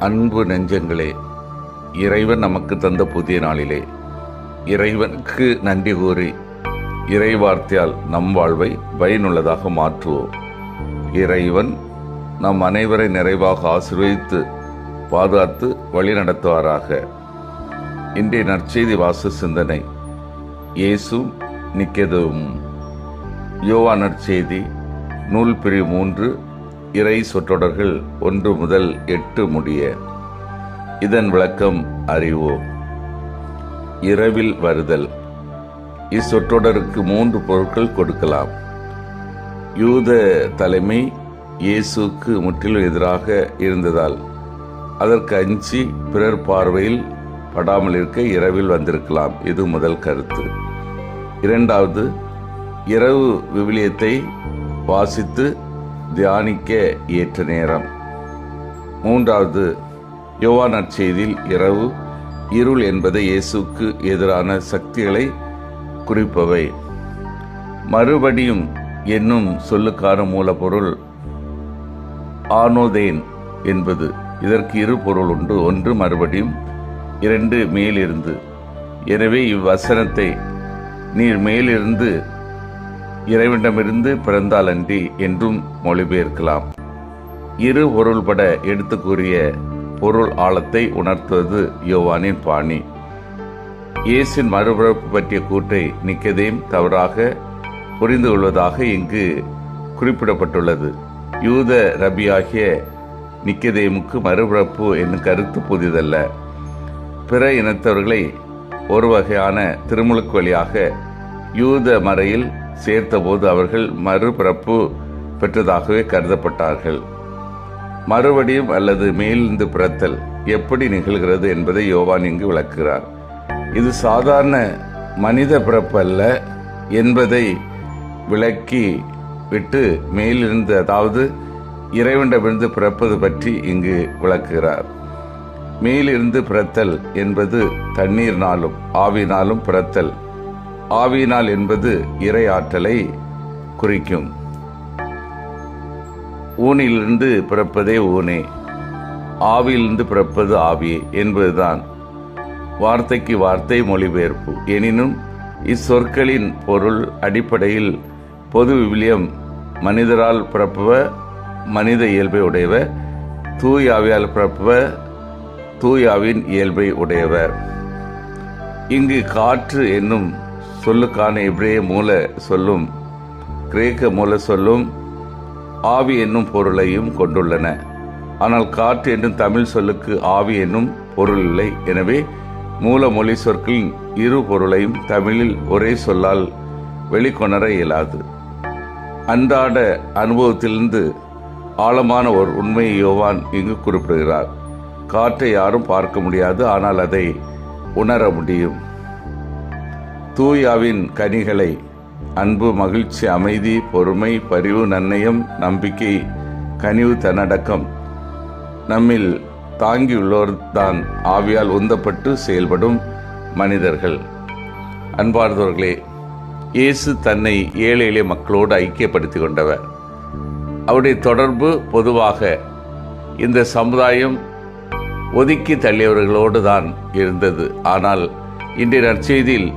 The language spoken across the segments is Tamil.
அன்பு நெஞ்சங்களே, இறைவன் நமக்கு தந்த புதிய நாளிலே இறைவனுக்கு நன்றி கூறி இறைவார்த்தையால் நம் வாழ்வை பயனுள்ளதாக மாற்றுவோம். இறைவன் நம் அனைவரை நிறைவாக ஆசீர்வதித்து பாதுகாத்து வழி நடத்துவாராக. இன்றைய நற்செய்தி வாச சிந்தனை இயேசு நிக்கதேமும். யோவான் நற்செய்தி நூல் பிரிவு 3 இறை சொற்றொடர்கள் 1 முதல் 8 முடிய. இதன் விளக்கம் அறிவோம். இரவில் வருதல். இச்சொற்றொடருக்கு 3 பொருட்கள் கொடுக்கலாம். யூத தலைமை இயேசுக்கு முற்றிலும் எதிராக இருந்ததால் அதற்கு அஞ்சி பிறர் பார்வையில் படாமல் இருக்க இரவில் வந்திருக்கலாம். இது முதல் கருத்து. இரண்டாவது, இரவு விவிலியத்தை வாசித்து தியானிக்க ஏற்ற நேரம். மூன்றாவது, யோவான் நற்செய்தியில் இரவு இருள் என்பதை இயேசுக்கு எதிரான சக்திகளை குறிப்பவை. மறுபடியும் என்னும் சொல்லுக்கான மூலப்பொருள் ஆனோதேன் என்பது. இதற்கு 2 பொருள் உண்டு. 1 மறுபடியும், 2 மேலிருந்து. எனவே இவ்வசனத்தை நீர் மேலிருந்து இறைவனிடமிருந்து பிறந்தால் அன்றி என்றும் மொழிபெயர்க்கலாம். 2 பொருள்பட எடுத்து கூறிய பொருள் ஆழத்தை உணர்த்துவது யோவானின் பாணி. இயேசுவின் மறுபிறப்பு பற்றிய கூற்றை நிக்கதேம் தவறாக புரிந்து கொள்வதாக இங்கு குறிப்பிடப்பட்டுள்ளது. யூத ரபியாகிய நிக்கதேமுக்கு மறுபிறப்பு என்னும் கருத்து புதிதல்ல. பிற இனத்தவர்களை ஒரு வகையான திருமுழுக்கு வழியாக யூத மறையில் சேர்த்தபோது அவர்கள் மறுபிறப்பு பெற்றதாகவே கருதப்பட்டார்கள். மறுபடியும் அல்லது மேலிருந்து பிறத்தல் எப்படி நிகழ்கிறது என்பதை யோவான் இங்கு விளக்குகிறார். இது சாதாரண மனித பிறப்பு அல்ல என்பதை விளக்கி விட்டு மேலிருந்து, அதாவது இறைவனிடமிருந்து பிறப்பது பற்றி இங்கு விளக்குகிறார். மேலிருந்து பிறத்தல் என்பது தண்ணீர்னாலும் ஆவியினாலும் பிறத்தல். ஆவியினால் என்பது இறை ஆற்றலை குறிக்கும். ஊனிலிருந்து பிறப்பதே ஊனே, ஆவியிலிருந்து பிறப்பது ஆவியே என்பதுதான் வார்த்தைக்கு வார்த்தை மொழிபெயர்ப்பு. எனினும் இச்சொற்களின் பொருள் அடிப்படையில் பொது விவிலியம் மனிதரால் பிறப்பவ மனித இயல்பை உடையவர், தூய் ஆவியால் பிறப்பவ தூயாவின் இயல்பை உடையவர். இங்கு காற்று என்னும் சொல்லுக்கான எபிரேய மூல சொல்லும் கிரேக்க மூல சொல்லும் ஆவி என்னும் பொருளையும் கொண்டுள்ளன. ஆனால் காற்று என்னும் தமிழ் சொல்லுக்கு ஆவி என்னும் பொருள் இல்லை. எனவே மூல மொழி சொற்களின் 2 பொருளையும் தமிழில் ஒரே சொல்லால் வெளிக்கொணர இயலாது. அன்றாட அனுபவத்திலிருந்து ஆழமான ஒரு உண்மையை யோவான் இங்கு குறிப்பிடுகிறார். காற்றை யாரும் பார்க்க முடியாது, ஆனால் அதை உணர முடியும். தூயாவின் கனிகளை அன்பு, மகிழ்ச்சி, அமைதி, பொறுமை, பரிவு, நன்னயம், நம்பிக்கை, கனிவு, தன்னடக்கம் நம்மில் தாங்கியுள்ளோர் தான் ஆவியால் உந்தப்பட்டு செயல்படும் மனிதர்கள். அன்பார்ந்தவர்களே, இயேசு தன்னை ஏழை எளிய மக்களோடு ஐக்கியப்படுத்தி கொண்டவர். அவருடைய தொடர்பு பொதுவாக இந்த சமுதாயம் ஒதுக்கி தள்ளியவர்களோடு தான் இருந்தது. ஆனால் இன்றைய நற்செய்தியில்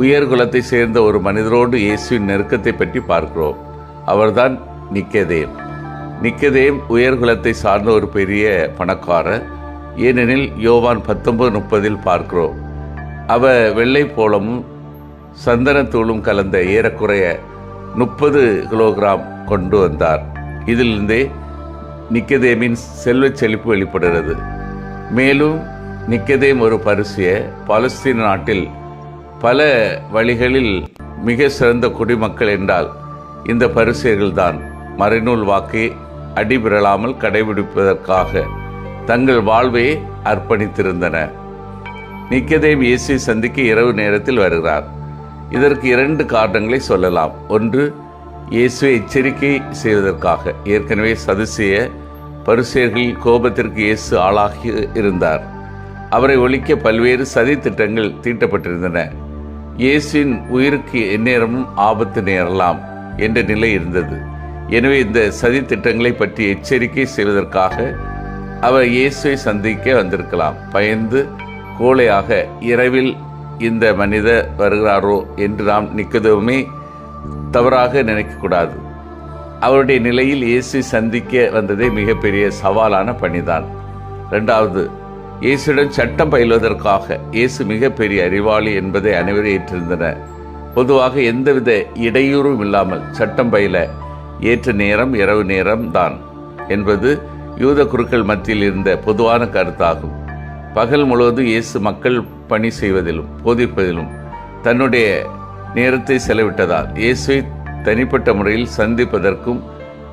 உயர்குலத்தை சேர்ந்த ஒரு மனிதரோடு இயேசுவின் நெருக்கத்தை பற்றி பார்க்கிறோம். அவர்தான் நிக்கதேம். நிக்கதேம் உயர்குலத்தை சார்ந்த ஒரு பெரிய பணக்காரர். ஏனெனில் யோவான் 19:30 பார்க்கிறோம். அவர் வெள்ளை போலமும் சந்தனத்தூளும் கலந்த ஏறக்குறைய 30 கிலோகிராம் கொண்டு வந்தார். இதிலிருந்தே நிக்கதேமின் செல்வச் செழிப்பு வெளிப்படுகிறது. மேலும் நிக்கதேம் ஒரு பரிசிய பாலஸ்தீன நாட்டில் பல வழிகளில் மிக சிறந்த குடிமக்கள் என்றால் இந்த பரிசேயர்கள்தான். மறைநூல் வாக்கை அடிபிரளாமல் கடைபிடிப்பதற்காக தங்கள் வாழ்வை அர்ப்பணித்திருந்தனர். நிக்கதேம் இயேசுவை சந்திக்க இரவு நேரத்தில் வருகிறார். இதற்கு 2 காரணங்களை சொல்லலாம். ஒன்று, இயேசுவை எச்சரிக்கை செய்வதற்காக. ஏற்கனவே சதுசேய பரிசேயர்கள் கோபத்திற்கு இயேசு ஆளாகி இருந்தார். அவரை ஒழிக்க பல்வேறு சதி திட்டங்கள் தீட்டப்பட்டிருந்தன. இயேசுவின் உயிருக்கு எந்நேரமும் ஆபத்து நேரலாம் என்ற நிலை இருந்தது. எனவே இந்த சதி திட்டங்களை பற்றி எச்சரிக்கை செய்வதற்காக அவர் இயேசுவை சந்திக்க வந்திருக்கலாம். பயந்து கோழையாக இரவில் இந்த மனிதர் வருகிறாரோ என்று நாம் நிக்கதோமே தவறாக நினைக்கக்கூடாது. அவருடைய நிலையில் இயேசு சந்திக்க வந்ததே மிகப்பெரிய சவாலான பணிதான். இரண்டாவது, இயேசுடன் சட்டம் பயில்வதற்காக. இயேசு மிகப்பெரிய அறிவாளி என்பதை அனைவரும் ஏற்றிருந்தனர். பொதுவாக எந்தவித இடையூறும் இல்லாமல் சட்டம் பயில ஏற்ற நேரம் இரவு நேரம் தான் என்பது யூத குருக்கள் மத்தியில் இருந்த பொதுவான கருத்தாகும். பகல் முழுவதும் இயேசு மக்கள் பணி செய்வதிலும் போதிப்பதிலும் தன்னுடைய நேரத்தை செலவிட்டதால் இயேசுவை தனிப்பட்ட முறையில் சந்திப்பதற்கும்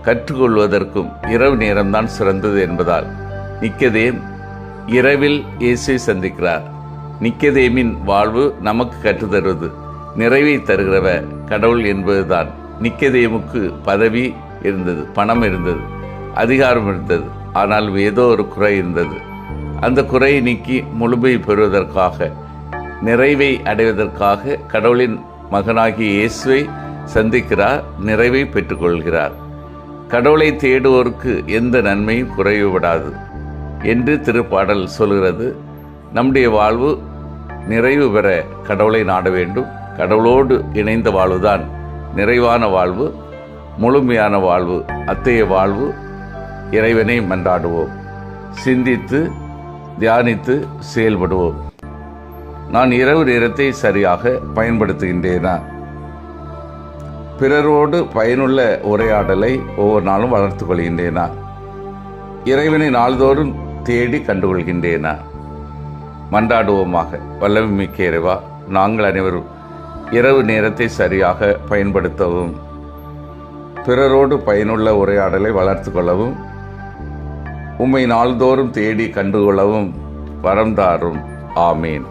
கற்றுக்கொள்வதற்கும் இரவு நேரம்தான் சிறந்தது என்பதால் நிக்கதேம் இரவில் இயேசுவை சந்திக்கிறார். நிக்கதேமின் வாழ்வு நமக்கு கற்றுத்தருவது நிறைவை தருகிறவர் கடவுள் என்பதுதான். நிக்கதேமுக்கு பதவி இருந்தது, பணம் இருந்தது, அதிகாரம் இருந்தது. ஆனால் ஏதோ ஒரு குறை இருந்தது. அந்த குறையை நீக்கி முழுமை பெறுவதற்காக, நிறைவை அடைவதற்காக கடவுளின் மகனாகிய இயேசுவை சந்திக்கிறார், நிறைவை பெற்றுக்கொள்கிறார். கடவுளை தேடுவோருக்கு எந்த நன்மையும் குறைவுபடாது என்று திருப்பாடல் சொல்கிறது. நம்முடைய வாழ்வு நிறைவு பெற கடவுளை நாட வேண்டும். கடவுளோடு இணைந்த வாழ்வுதான் நிறைவான வாழ்வு, முழுமையான வாழ்வு. அத்தகைய வாழ்வு இறைவனை மன்றாடுவோம், சிந்தித்து தியானித்து செயல்படுவோம். நான் இரவு நேரத்தை சரியாக பயன்படுத்துகின்றேனா? பிறரோடு பயனுள்ள உரையாடலை ஒவ்வொரு நாளும் வளர்த்து கொள்கின்றேனா? இறைவனை நாள்தோறும் தேடி கண்டுகொள்கின்றேனா? மன்றாடுவோமாக. வல்லமை மிக்க இறைவா, நாங்கள் அனைவரும் இரவு நேரத்தை சரியாக பயன்படுத்தவும், பிறரோடு பயனுள்ள உரையாடலை வளர்த்து கொள்ளவும், உம்மை நாள்தோறும் தேடி கண்டுகொள்ளவும் வரம் தாரும். ஆமீன்.